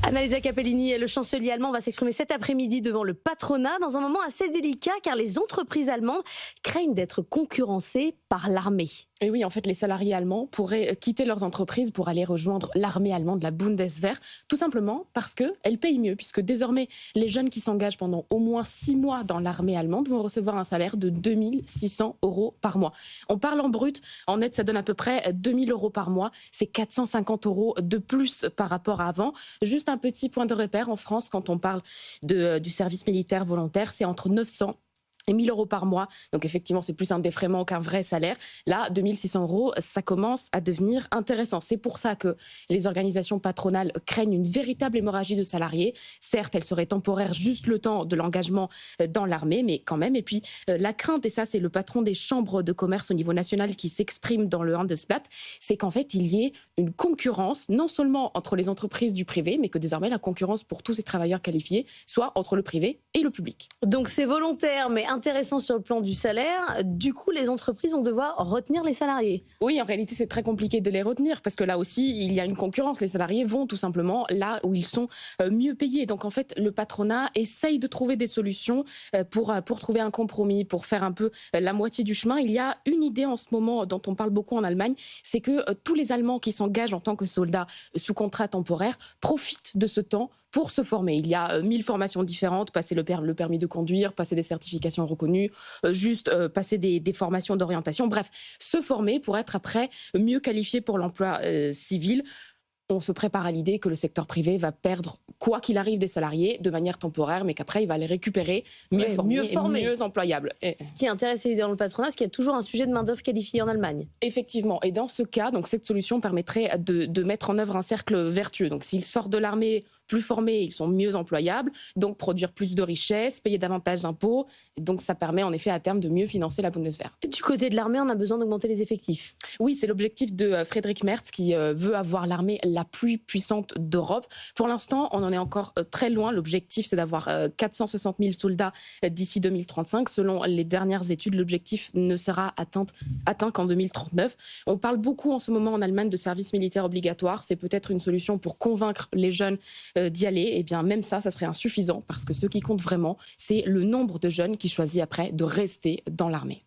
Annalisa Capellini, le chancelier allemand, va s'exprimer cet après-midi devant le patronat dans un moment assez délicat car les entreprises allemandes craignent d'être concurrencées par l'armée. Et oui, en fait, les salariés allemands pourraient quitter leurs entreprises pour aller rejoindre l'armée allemande, la Bundeswehr, tout simplement parce qu'elle paye mieux, puisque désormais, les jeunes qui s'engagent pendant au moins 6 mois dans l'armée allemande vont recevoir un salaire de 2600 € par mois. On parle en brut, en net, ça donne à peu près 2000 € par mois. C'est 450 € de plus par rapport à avant. Juste un petit point de repère, en France, quand on parle du service militaire volontaire, c'est entre 900 et 1000 € par mois. Donc effectivement, c'est plus un défraiement qu'un vrai salaire. Là, 2600 €, ça commence à devenir intéressant. C'est pour ça que les organisations patronales craignent une véritable hémorragie de salariés. Certes, elle serait temporaire juste le temps de l'engagement dans l'armée, mais quand même. Et puis, la crainte, et ça, c'est le patron des chambres de commerce au niveau national qui s'exprime dans le Handelsblatt, c'est qu'en fait, il y ait une concurrence, non seulement entre les entreprises du privé, mais que désormais, la concurrence pour tous ces travailleurs qualifiés soit entre le privé et le public. Donc c'est volontaire, mais intéressant sur le plan du salaire. Du coup, les entreprises vont devoir retenir les salariés. Oui, en réalité, c'est très compliqué de les retenir parce que là aussi, il y a une concurrence. Les salariés vont tout simplement là où ils sont mieux payés. Donc, en fait, le patronat essaye de trouver des solutions pour trouver un compromis, pour faire un peu la moitié du chemin. Il y a une idée en ce moment dont on parle beaucoup en Allemagne, c'est que tous les Allemands qui s'engagent en tant que soldats sous contrat temporaire profitent de ce temps pour se former. Il y a 1000 formations différentes, passer le permis de conduire, passer des certifications reconnues, passer des formations d'orientation, bref, se former pour être après mieux qualifié pour l'emploi civil. On se prépare à l'idée que le secteur privé va perdre, quoi qu'il arrive, des salariés de manière temporaire, mais qu'après, il va les récupérer mieux formés, mieux employables. Ce qui intéresse évidemment le patronat, parce qu'il y a toujours un sujet de main-d'œuvre qualifiée en Allemagne. Effectivement. Et dans ce cas, donc, cette solution permettrait de mettre en œuvre un cercle vertueux. Donc, s'ils sortent de l'armée plus formés, ils sont mieux employables, donc produire plus de richesses, payer davantage d'impôts. Donc, ça permet en effet à terme de mieux financer la Bundeswehr. Du côté de l'armée, on a besoin d'augmenter les effectifs. Oui, c'est l'objectif de Friedrich Merz qui veut avoir l'armée la plus puissante d'Europe. Pour l'instant, on en est encore très loin. L'objectif, c'est d'avoir 460 000 soldats d'ici 2035. Selon les dernières études, l'objectif ne sera atteint qu'en 2039. On parle beaucoup en ce moment en Allemagne de service militaire obligatoire. C'est peut-être une solution pour convaincre les jeunes d'y aller. Et bien même ça serait insuffisant parce que ce qui compte vraiment, c'est le nombre de jeunes qui choisissent après de rester dans l'armée.